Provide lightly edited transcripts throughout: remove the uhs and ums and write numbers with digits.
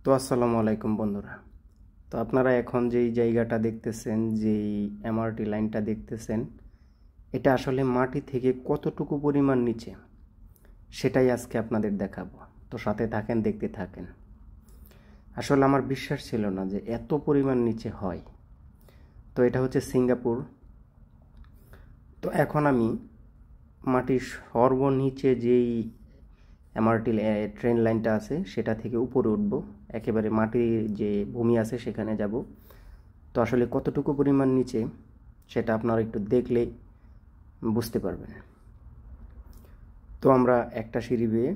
তো আসসালামু আলাইকুম বন্ধুরা। তো আপনারা এখন যেই জায়গাটা দেখতেছেন, যেই এমআরটি লাইনটা দেখতেছেন, এটা আসলে মাটি থেকে কতটুকু পরিমাণ নিচে সেটাই আজকে আপনাদের দেখাবো। তো সাথে থাকেন, দেখতে থাকেন। আসলে আমার বিশ্বাস ছিল না যে এত পরিমাণ নিচে হয়। তো এটা হচ্ছে সিঙ্গাপুর। তো এখন আমি মাটির সর্বনিচে যেই এমআরটি ট্রেন লাইনটা আছে সেটা থেকে উপরে উঠব, একেবারে মাটির যে ভূমি আছে সেখানে যাব। তো আসলে কতটুকু পরিমাণ নিচে সেটা আপনারা একটু দেখলে বুঝতে পারবেন। তো আমরা একটা সিঁড়ি বেয়ে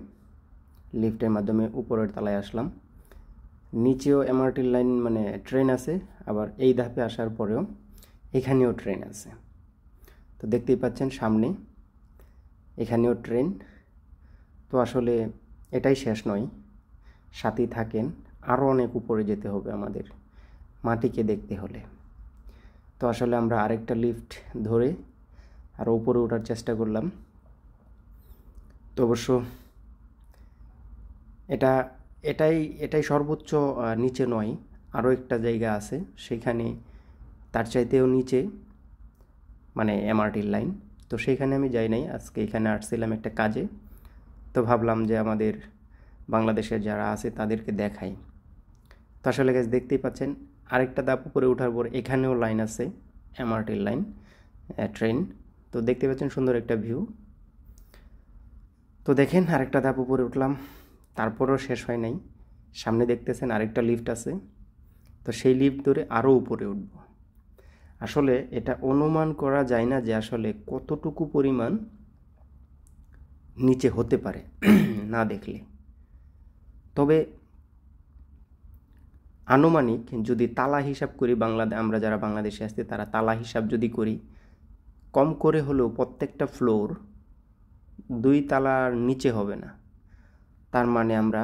লিফটের মাধ্যমে উপরের তলায় আসলাম। নিচেও এমআরটি লাইন মানে ট্রেন আছে, আবার এই ধাপে আসার পরেও এখানেও ট্রেন আছে। তো দেখতেই পাচ্ছেন সামনে এখানেও ট্রেন। তো আসলে এটাই শেষ নয়, সাথেই থাকেন, আরও অনেক উপরে যেতে হবে আমাদের মাটিকে দেখতে হলে। তো আসলে আমরা আরেকটা লিফট ধরে আরও উপরে ওঠার চেষ্টা করলাম। তো অবশ্য এটাই সর্বোচ্চ নিচে নয়, আরও একটা জায়গা আছে সেখানে তার চাইতেও নিচে, মানে এমআরটির লাইন। তো সেইখানে আমি যাই নাই, আজকে এখানে আসছিলাম একটা কাজে। তো ভাবলাম যে আমাদের বাংলাদেশের যারা আছে তাদেরকে দেখাই। তো আসলে গাইস দেখতেই পাচ্ছেন আরেকটা ধাপ উপরে ওঠার পর এখানেও লাইন আছে, এমআরটির লাইন ট্রেন। তো দেখতে পাচ্ছেন সুন্দর একটা ভিউ। তো দেখেন আরেকটা ধাপ উপরে উঠলাম, তারপরেও শেষ হয় নাই। সামনে দেখতেছেন আরেকটা লিফট আছে। তো সেই লিফট ধরে আরও উপরে উঠব। আসলে এটা অনুমান করা যায় না যে আসলে কতটুকু পরিমাণ নিচে হতে পারে না দেখলে। তবে আনুমানিক যদি তালা হিসাব করি, আমরা যারা বাংলাদেশে আসছি তারা তালা হিসাব যদি করি, কম করে হলেও প্রত্যেকটা ফ্লোর 2 তালার নিচে হবে না। তার মানে আমরা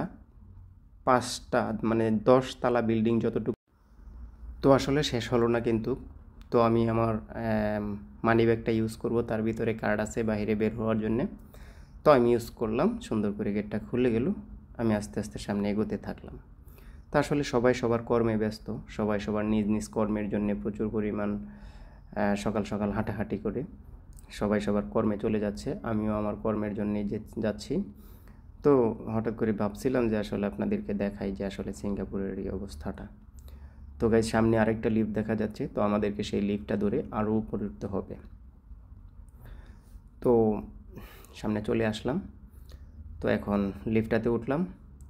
5টা মানে 10 তালা বিল্ডিং যতটুকু। তো আসলে শেষ হলো না কিন্তু। তো আমি আমার মানি ব্যাগটা ইউজ করব, তার ভিতরে কার্ড আছে বাইরে বের হওয়ার জন্যে। তো আমি ইউজ করলাম, সুন্দর করে গেটটা খুলে গেল। আমি আস্তে আস্তে সামনে এগোতে থাকলাম। তা আসলে সবাই সবার কর্মে ব্যস্ত, সবাই সবার নিজ নিজ কর্মের জন্য প্রচুর পরিমাণ সকাল সকাল হাঁটাহাঁটি করে সবাই সবার কর্মে চলে যাচ্ছে। আমিও আমার কর্মের জন্যে যাচ্ছি। তো হঠাৎ করে ভাবছিলাম যে আসলে আপনাদেরকে দেখাই যে আসলে সিঙ্গাপুরের এই অবস্থাটা। তো গাইস সামনে আরেকটা লিফট দেখা যাচ্ছে, তো আমাদেরকে সেই লিফটটা ধরে আরও উপরে উঠতে হবে। তো সামনে চলে আসলাম। তো এখন লিফটটাতে উঠলাম।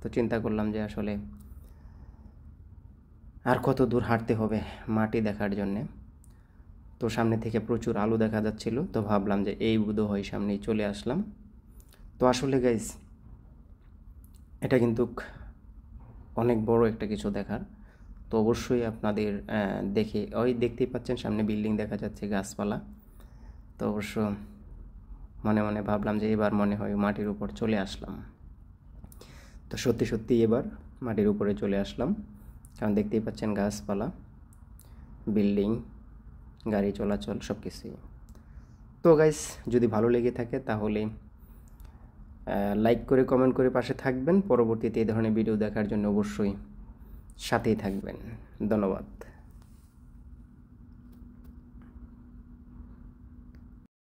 তো চিন্তা করলাম যে আসলে আর কত দূর হাঁটতে হবে মাটি দেখার জন্যে। তো সামনে থেকে প্রচুর আলো দেখা যাচ্ছিল। তো ভাবলাম যে এই বোধহয় সামনেই চলে আসলাম। তো আসলে গাইস এটা কিন্তু অনেক বড় একটা কিছু দেখার। তো অবশ্যই আপনাদের দেখে দেখতেই পাচ্ছেন সামনে বিল্ডিং দেখা যাচ্ছে, গাছপালা। তো অবশ্য মনে মনে ভাবলাম যে এবার মনে হয় মাটির উপর চলে আসলাম। তো সত্যি সত্যি এবার মাটির উপরে চলে আসলাম, কারণ দেখতেই পাচ্ছেন গাছপালা, বিল্ডিং, গাড়ি চলাচল সব কিছুই। তো গাইস যদি ভালো লেগে থাকে তাহলে লাইক করে কমেন্ট করে পাশে থাকবেন। পরবর্তীতে এই ধরনের ভিডিও দেখার জন্য অবশ্যই সাথেই থাকবেন। ধন্যবাদ।